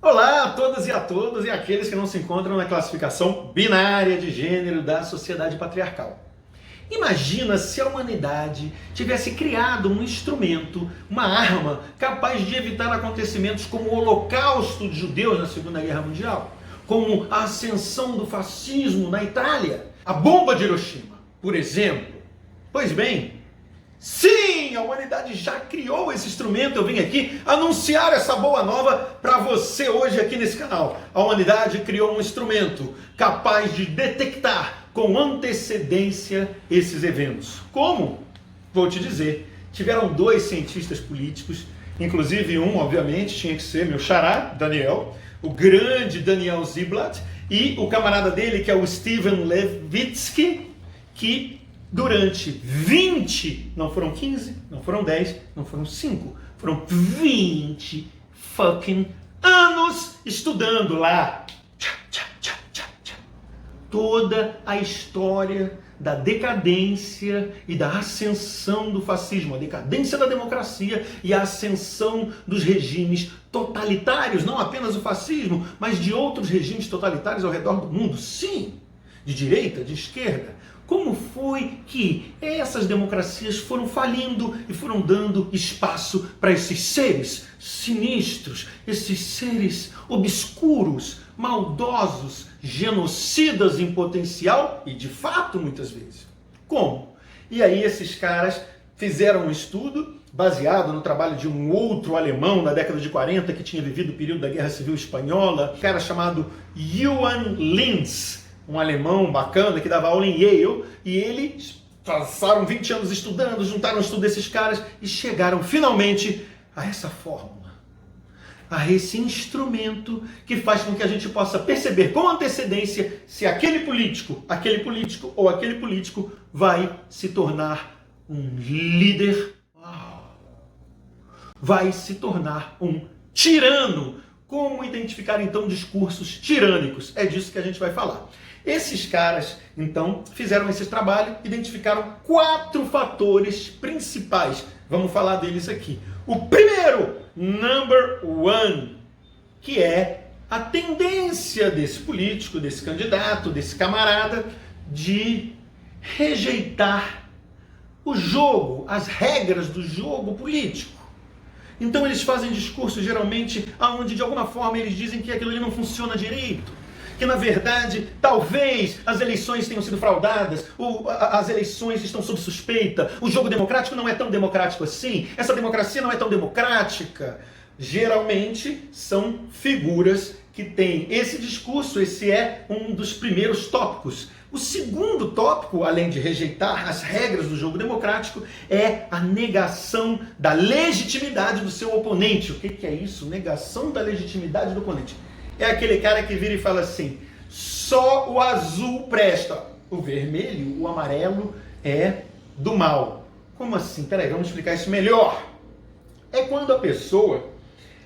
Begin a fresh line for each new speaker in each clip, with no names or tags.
Olá a todas e a todos e aqueles que não se encontram na classificação binária de gênero da sociedade patriarcal. Imagina se a humanidade tivesse criado um instrumento, uma arma, capaz de evitar acontecimentos como o Holocausto de judeus na Segunda Guerra Mundial, como a ascensão do fascismo na Itália, a bomba de Hiroshima, por exemplo. Pois bem, sim, a humanidade já criou esse instrumento. Eu vim aqui anunciar essa boa nova para você hoje aqui nesse canal. A humanidade criou um instrumento capaz de detectar com antecedência esses eventos. Como? Vou te dizer. Tiveram dois cientistas políticos, inclusive um, obviamente, tinha que ser meu xará, Daniel, o grande Daniel Ziblatt, e o camarada dele, que é o Steven Levitsky, que durante 20, não foram 15, não foram 10, não foram 5, foram 20 fucking anos estudando lá toda a história da decadência e da ascensão do fascismo, a decadência da democracia e a ascensão dos regimes totalitários, não apenas o fascismo, mas de outros regimes totalitários ao redor do mundo, sim, de direita, de esquerda. Como foi que essas democracias foram falindo e foram dando espaço para esses seres sinistros, esses seres obscuros, maldosos, genocidas em potencial e de fato muitas vezes. Como? E aí esses caras fizeram um estudo baseado no trabalho de um outro alemão na década de 40 que tinha vivido o período da Guerra Civil Espanhola, um cara chamado Johann Linz, um alemão bacana que dava aula em Yale, e eles passaram 20 anos estudando, juntaram o estudo desses caras e chegaram finalmente a essa fórmula, a esse instrumento que faz com que a gente possa perceber com antecedência se aquele político ou aquele político vai se tornar um líder, vai se tornar um tirano. Como identificar então discursos tirânicos? É disso que a gente vai falar. Esses caras, então, fizeram esse trabalho, identificaram 4 fatores principais. Vamos falar deles aqui. O primeiro, number one, que é a tendência desse político, desse candidato, desse camarada, de rejeitar o jogo, as regras do jogo político. Então eles fazem discursos geralmente onde de alguma forma eles dizem que aquilo ali não funciona direito, que na verdade talvez as eleições tenham sido fraudadas, ou as eleições estão sob suspeita, o jogo democrático não é tão democrático assim, essa democracia não é tão democrática. Geralmente são figuras que têm esse discurso, esse é um dos primeiros tópicos. O segundo tópico, além de rejeitar as regras do jogo democrático, é a negação da legitimidade do seu oponente. O que é isso? Negação da legitimidade do oponente. É aquele cara que vira e fala assim: só o azul presta, o vermelho, o amarelo é do mal. Como assim? Peraí, vamos explicar isso melhor. É quando a pessoa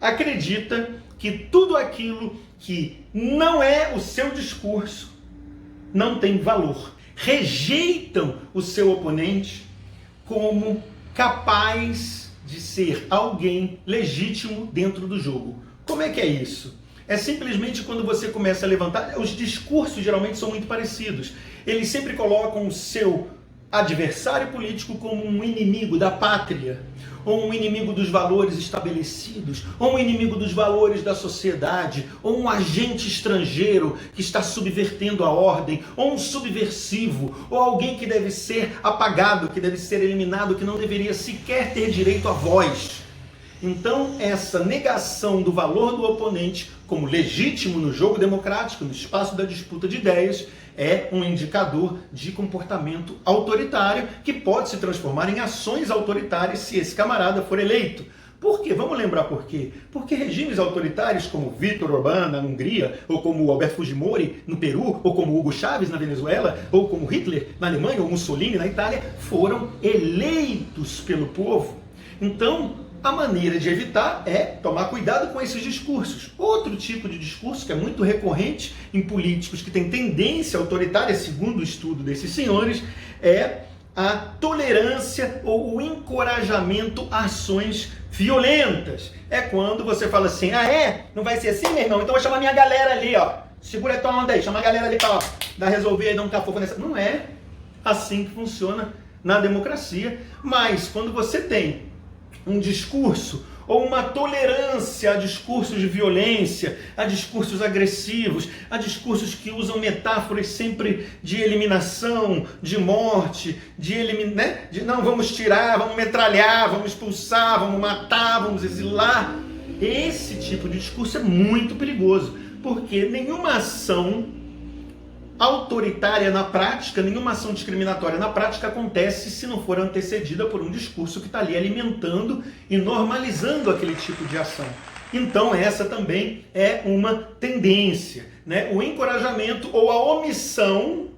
acredita que tudo aquilo que não é o seu discurso não tem valor. Rejeitam o seu oponente como capaz de ser alguém legítimo dentro do jogo. Como é que é isso? É simplesmente quando você começa a levantar, os discursos geralmente são muito parecidos. Eles sempre colocam o seu adversário político como um inimigo da pátria, ou um inimigo dos valores estabelecidos, ou um inimigo dos valores da sociedade, ou um agente estrangeiro que está subvertendo a ordem, ou um subversivo, ou alguém que deve ser apagado, que deve ser eliminado, que não deveria sequer ter direito à voz. Então, essa negação do valor do oponente como legítimo no jogo democrático, no espaço da disputa de ideias, é um indicador de comportamento autoritário que pode se transformar em ações autoritárias se esse camarada for eleito. Por quê? Vamos lembrar por quê? Porque regimes autoritários como Viktor Orbán na Hungria, ou como Alberto Fujimori no Peru, ou como Hugo Chávez na Venezuela, ou como Hitler na Alemanha, ou Mussolini na Itália, foram eleitos pelo povo. Então, a maneira de evitar é tomar cuidado com esses discursos. Outro tipo de discurso que é muito recorrente em políticos que têm tendência autoritária, segundo o estudo desses senhores, é a tolerância ou o encorajamento a ações violentas é quando você fala assim, ah é? Não vai ser assim, meu irmão? Então eu vou chamar minha galera ali, ó. Segura a tua onda aí, chama a galera ali pra dar resolver e dar um cafofo nessa. Não é assim que funciona na democracia, mas quando você tem um discurso ou uma tolerância a discursos de violência, a discursos agressivos, a discursos que usam metáforas sempre de eliminação, de morte, de não, vamos tirar, vamos metralhar, vamos expulsar, vamos matar, vamos exilar. Esse tipo de discurso é muito perigoso, porque nenhuma ação autoritária na prática, nenhuma ação discriminatória na prática acontece se não for antecedida por um discurso que está ali alimentando e normalizando aquele tipo de ação. Então essa também é uma tendência, né? O encorajamento ou a omissão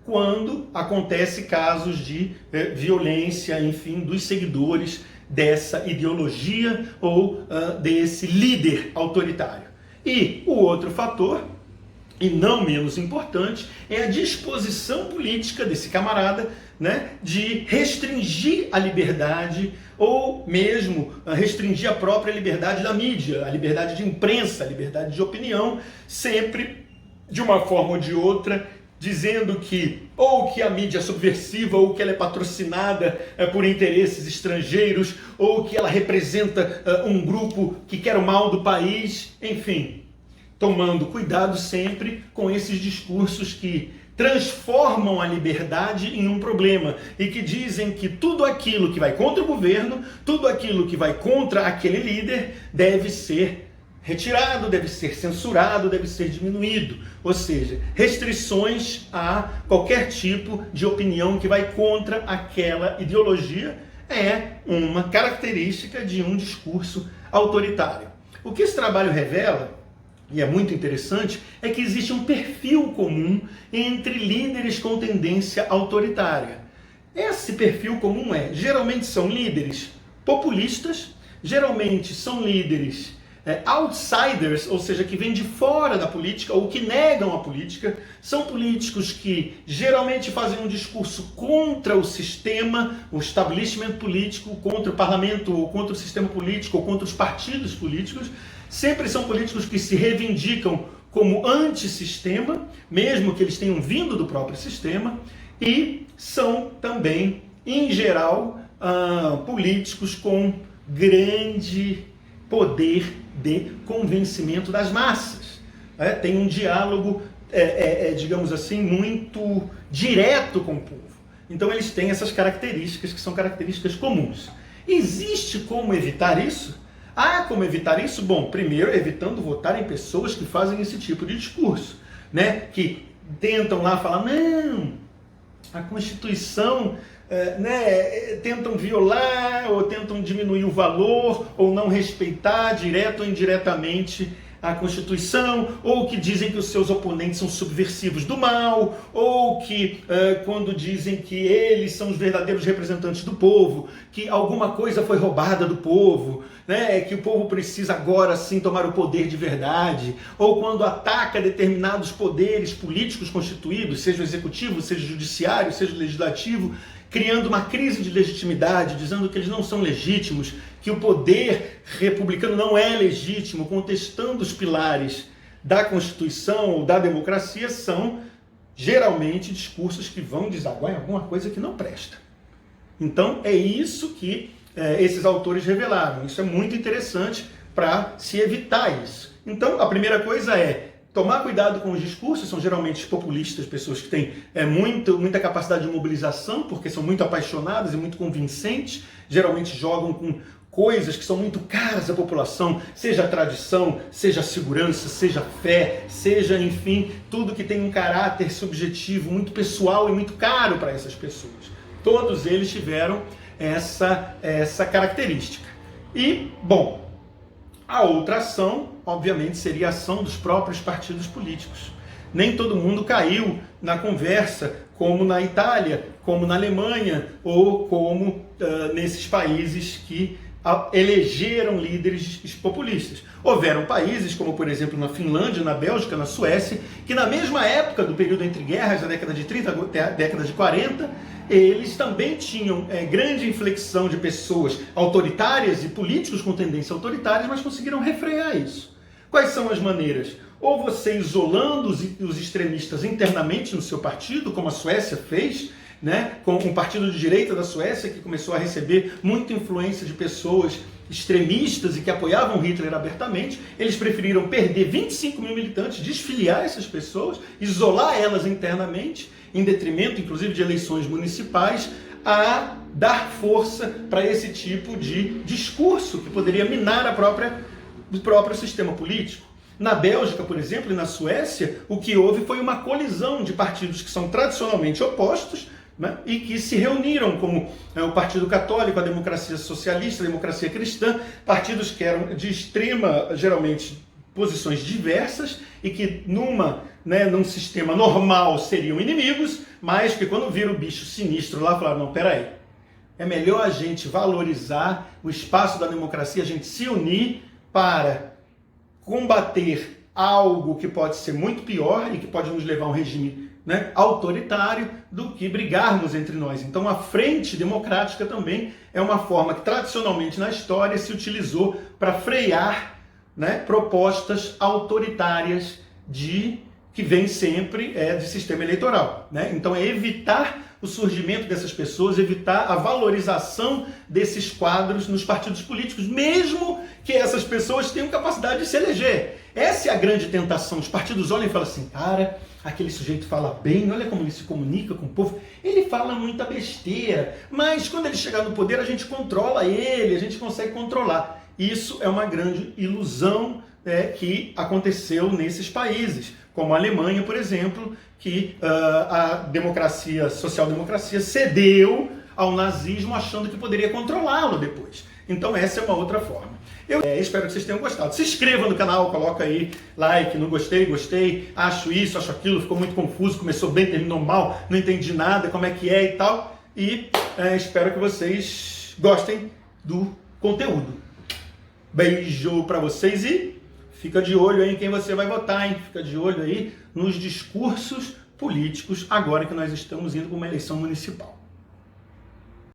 quando acontece casos de violência, enfim, dos seguidores dessa ideologia ou desse líder autoritário. E o outro fator, e não menos importante, é a disposição política desse camarada, né, de restringir a liberdade ou mesmo restringir a própria liberdade da mídia, a liberdade de imprensa, a liberdade de opinião, sempre de uma forma ou de outra, dizendo que ou que a mídia é subversiva, ou que ela é patrocinada por interesses estrangeiros, ou que ela representa um grupo que quer o mal do país, enfim, tomando cuidado sempre com esses discursos que transformam a liberdade em um problema e que dizem que tudo aquilo que vai contra o governo, tudo aquilo que vai contra aquele líder deve ser retirado, deve ser censurado, deve ser diminuído. Ou seja, restrições a qualquer tipo de opinião que vai contra aquela ideologia é uma característica de um discurso autoritário. O que esse trabalho revela, e é muito interessante, é que existe um perfil comum entre líderes com tendência autoritária. Esse perfil comum geralmente são líderes populistas, geralmente são líderes outsiders, ou seja, que vêm de fora da política ou que negam a política, são políticos que geralmente fazem um discurso contra o sistema, o establishment político, contra o parlamento, ou contra o sistema político, ou contra os partidos políticos. Sempre são políticos que se reivindicam como antissistema, mesmo que eles tenham vindo do próprio sistema, e são também, em geral, políticos com grande poder de convencimento das massas. Tem um diálogo, digamos assim, muito direto com o povo. Então eles têm essas características que são características comuns. Existe como evitar isso? Como evitar isso? Bom, primeiro, evitando votar em pessoas que fazem esse tipo de discurso, né? Que tentam lá falar, não, a Constituição, tentam violar ou tentam diminuir o valor ou não respeitar direto ou indiretamente a Constituição, ou que dizem que os seus oponentes são subversivos do mal, ou que quando dizem que eles são os verdadeiros representantes do povo, que alguma coisa foi roubada do povo, né, que o povo precisa agora sim tomar o poder de verdade, ou quando ataca determinados poderes políticos constituídos, seja o executivo, seja o judiciário, seja o legislativo, criando uma crise de legitimidade, dizendo que eles não são legítimos, que o poder republicano não é legítimo, contestando os pilares da Constituição ou da democracia, são geralmente discursos que vão desaguar em alguma coisa que não presta. Então é isso que esses autores revelaram. Isso é muito interessante para se evitar isso. Então a primeira coisa é tomar cuidado com os discursos, são geralmente populistas, pessoas que têm muita capacidade de mobilização, porque são muito apaixonadas e muito convincentes, geralmente jogam com coisas que são muito caras à população, seja a tradição, seja a segurança, seja a fé, seja, enfim, tudo que tem um caráter subjetivo muito pessoal e muito caro para essas pessoas. Todos eles tiveram essa característica. E, bom, a outra ação, obviamente, seria a ação dos próprios partidos políticos. Nem todo mundo caiu na conversa, como na Itália, como na Alemanha, ou como nesses países que elegeram líderes populistas. Houveram países, como por exemplo na Finlândia, na Bélgica, na Suécia, que na mesma época do período entre guerras, da década de 30 até a década de 40, eles também tinham grande inflexão de pessoas autoritárias e políticos com tendência autoritárias, mas conseguiram refrear isso. Quais são as maneiras? Ou você isolando os extremistas internamente no seu partido, como a Suécia fez, né, com um partido de direita da Suécia que começou a receber muita influência de pessoas extremistas e que apoiavam Hitler abertamente. Eles preferiram perder 25 mil militantes, desfiliar essas pessoas, isolar elas internamente, em detrimento, inclusive, de eleições municipais, a dar força para esse tipo de discurso que poderia minar o próprio sistema político. Na Bélgica, por exemplo, e na Suécia, o que houve foi uma colisão de partidos que são tradicionalmente opostos, né, e que se reuniram como o Partido Católico, a Democracia Socialista, a Democracia Cristã, partidos que eram de extrema, geralmente, posições diversas e que num sistema normal seriam inimigos, mas que quando viram o bicho sinistro lá, falaram, não, peraí, é melhor a gente valorizar o espaço da democracia, a gente se unir para combater algo que pode ser muito pior e que pode nos levar a um regime, né, autoritário, do que brigarmos entre nós. Então a frente democrática também é uma forma que tradicionalmente na história se utilizou para frear, né, propostas autoritárias que vem sempre de sistema eleitoral, né? Então é evitar o surgimento dessas pessoas, evitar a valorização desses quadros nos partidos políticos, mesmo que essas pessoas tenham capacidade de se eleger. Essa é a grande tentação. Os partidos olham e falam assim, cara, aquele sujeito fala bem, olha como ele se comunica com o povo, ele fala muita besteira, mas quando ele chegar no poder a gente controla ele, a gente consegue controlar. Isso é uma grande ilusão que aconteceu nesses países, como a Alemanha, por exemplo, que a democracia, social-democracia, cedeu ao nazismo achando que poderia controlá-lo depois. Então essa é uma outra forma. Eu espero que vocês tenham gostado. Se inscreva no canal, coloca aí like, não gostei, gostei, acho isso, acho aquilo, ficou muito confuso, começou bem, terminou mal, não entendi nada, como é que é e tal. E espero que vocês gostem do conteúdo. Beijo pra vocês e fica de olho aí em quem você vai votar, hein? Fica de olho aí nos discursos políticos agora que nós estamos indo para uma eleição municipal.